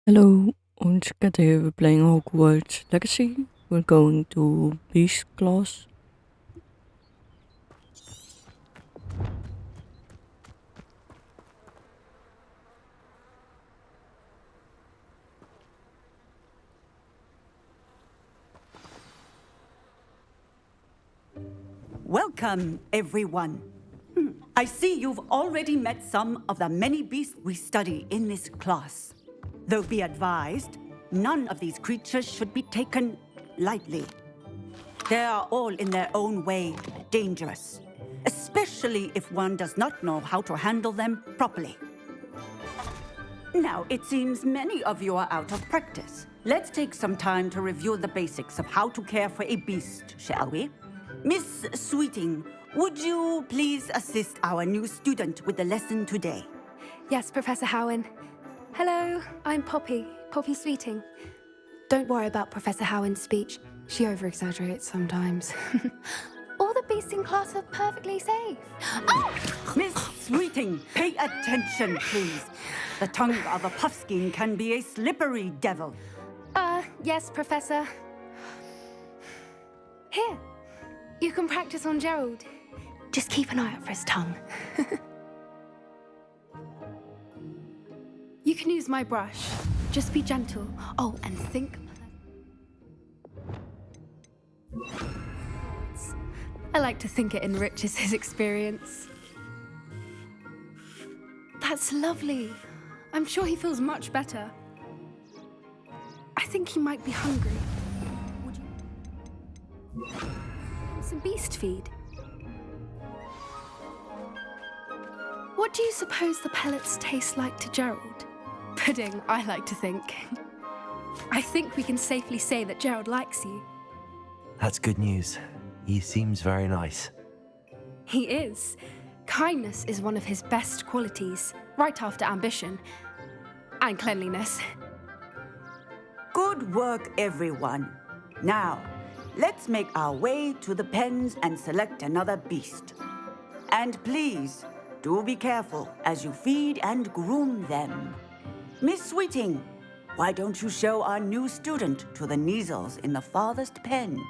Hello, und today we're playing Hogwarts Legacy. We're going to Beast class. Welcome, everyone. I see you've already met some of the many beasts we study in this class. Though be advised, none of these creatures should be taken lightly. They are all in their own way dangerous, especially if one does not know how to handle them properly. Now, it seems many of you are out of practice. Let's take some time to review the basics of how to care for a beast, shall we? Miss Sweeting, would you please assist our new student with the lesson today? Yes, Professor Howin. Hello, I'm Poppy Sweeting. Don't worry about Professor Howin's speech. She over-exaggerates sometimes. All the beasts in class are perfectly safe. Oh! Miss Sweeting, pay attention, please. The tongue of a puffskein can be a slippery devil. Yes, Professor. Here, you can practice on Gerald. Just keep an eye out for his tongue. You can use my brush. Just be gentle. Oh, and think. I like to think it enriches his experience. That's lovely. I'm sure he feels much better. I think he might be hungry. Would you... Some beast feed? What do you suppose the pellets taste like to Gerald? Pudding, I like to think. I think we can safely say that Gerald likes you. That's good news. He seems very nice. He is. Kindness is one of his best qualities, right after ambition. And cleanliness. Good work, everyone. Now, let's make our way to the pens and select another beast. And please, do be careful as you feed and groom them. Miss Sweeting, why don't you show our new student to the Neasels in the farthest pen?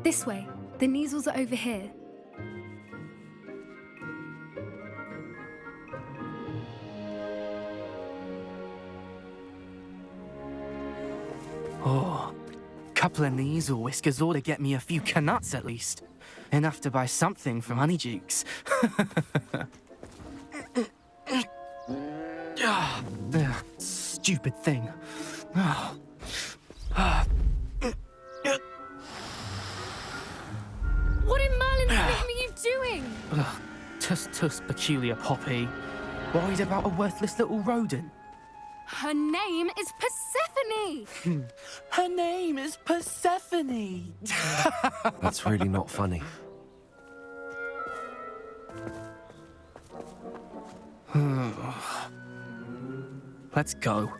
This way. The Neasels are over here. Oh, couple of Neasel whiskers ought to get me a few canuts at least. Enough to buy something from Honeydukes. Stupid thing. What in Merlin's name are you doing? Tuss peculiar Poppy. Worried about a worthless little rodent. Her name is Persephone! Her name is Persephone. That's really not funny. Let's go.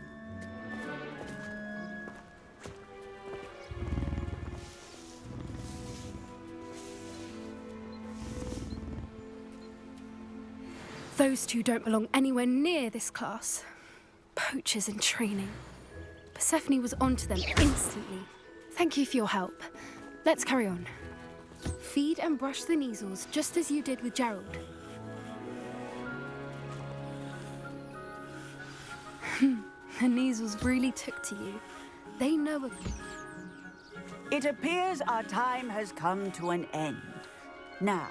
Those two don't belong anywhere near this class. Poachers in training. Persephone was onto them instantly. Thank you for your help. Let's carry on. Feed and brush the Neasels just as you did with Gerald. The Neasels really took to you. They know of you. It appears our time has come to an end. Now,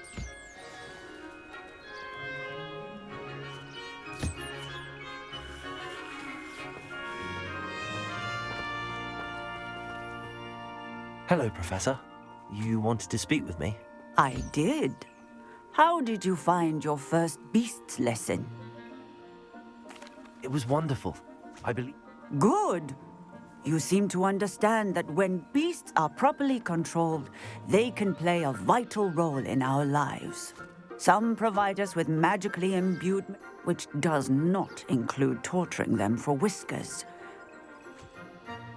Hello, Professor. You wanted to speak with me? I did. How did you find your first beasts lesson? It was wonderful. I believe... Good. You seem to understand that when beasts are properly controlled, they can play a vital role in our lives. Some provide us with magically imbued, which does not include torturing them for whiskers.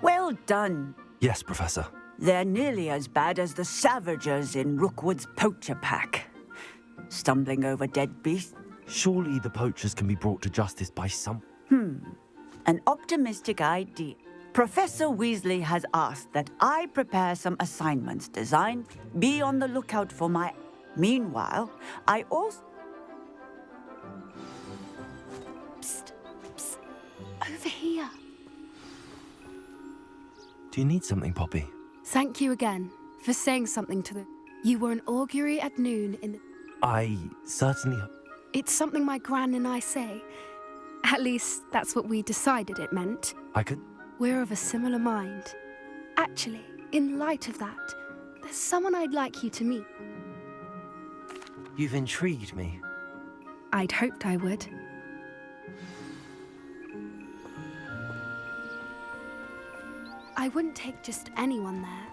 Well done. Yes, Professor. They're nearly as bad as the Savagers in Rookwood's poacher pack. Stumbling over dead beasts. Surely the poachers can be brought to justice by some... An optimistic idea. Professor Weasley has asked that I prepare some assignments designed. Be on the lookout for my... Meanwhile, I also... Psst, psst, over here. Do you need something, Poppy? Thank you again for saying something to the... You were an augury at noon in the... I certainly... It's something my gran and I say. At least, that's what we decided it meant. I could... We're of a similar mind. Actually, in light of that, there's someone I'd like you to meet. You've intrigued me. I'd hoped I would. I wouldn't take just anyone there.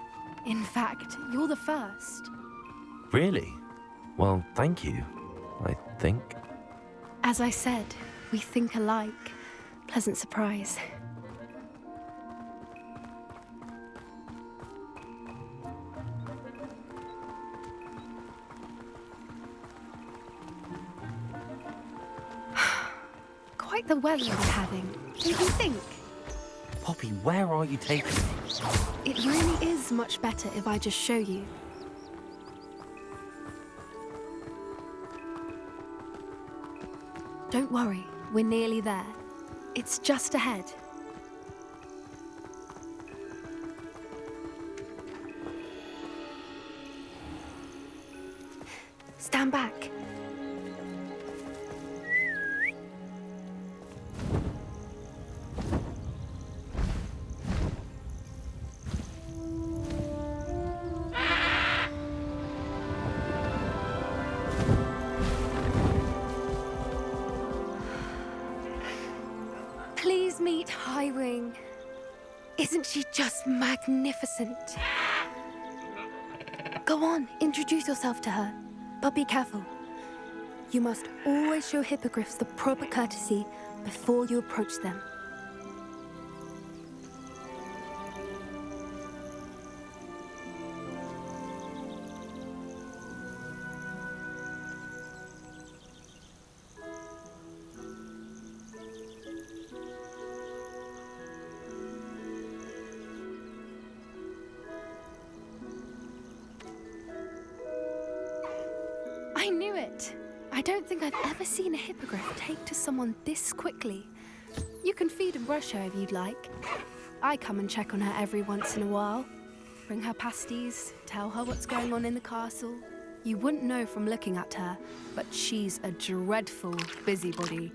In fact, you're the first. Really? Well, thank you, I think. As I said, we think alike. Pleasant surprise. Quite the weather we're having, don't you think? Poppy, where are you taking me? It really is much better if I just show you. Don't worry, we're nearly there. It's just ahead. Stand back. Please meet Highwing. Isn't she just magnificent? Go on, introduce yourself to her. But be careful. You must always show hippogriffs the proper courtesy before you approach them. I knew it! I don't think I've ever seen a hippogriff take to someone this quickly. You can feed and brush her if you'd like. I come and check on her every once in a while. Bring her pasties, tell her what's going on in the castle. You wouldn't know from looking at her, but she's a dreadful busybody.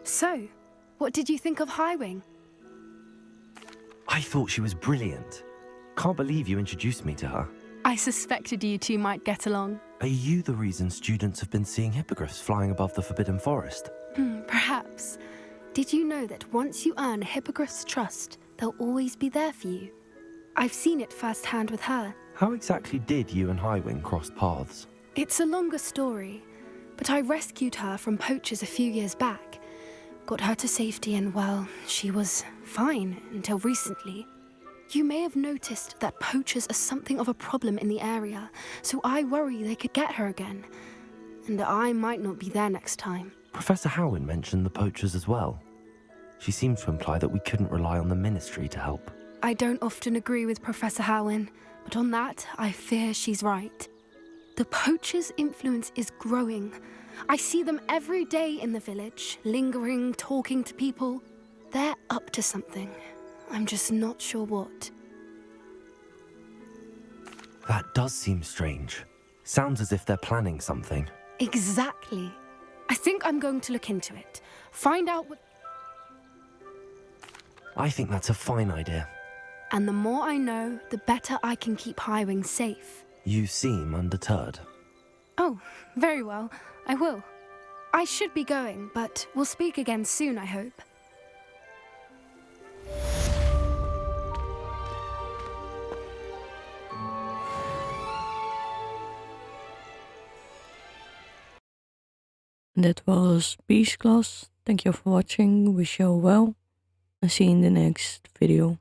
So, what did you think of Highwing? I thought she was brilliant. Can't believe you introduced me to her. I suspected you two might get along. Are you the reason students have been seeing hippogriffs flying above the Forbidden Forest? Perhaps. Did you know that once you earn a hippogriff's trust, they'll always be there for you? I've seen it firsthand with her. How exactly did you and Highwing cross paths? It's a longer story, but I rescued her from poachers a few years back. Got her to safety and, well, she was fine until recently. You may have noticed that poachers are something of a problem in the area, so I worry they could get her again. And I might not be there next time. Professor Howin mentioned the poachers as well. She seemed to imply that we couldn't rely on the Ministry to help. I don't often agree with Professor Howin, but on that, I fear she's right. The poachers' influence is growing. I see them every day in the village, lingering, talking to people. They're up to something. I'm just not sure what. That does seem strange. Sounds as if they're planning something. Exactly. I think I'm going to look into it. Find out what... I think that's a fine idea. And the more I know, the better I can keep Highwing safe. You seem undeterred. Oh, very well. I will. I should be going, but we'll speak again soon, I hope. And that was Beast class. Thank you for watching, wish you all well, and see you in the next video.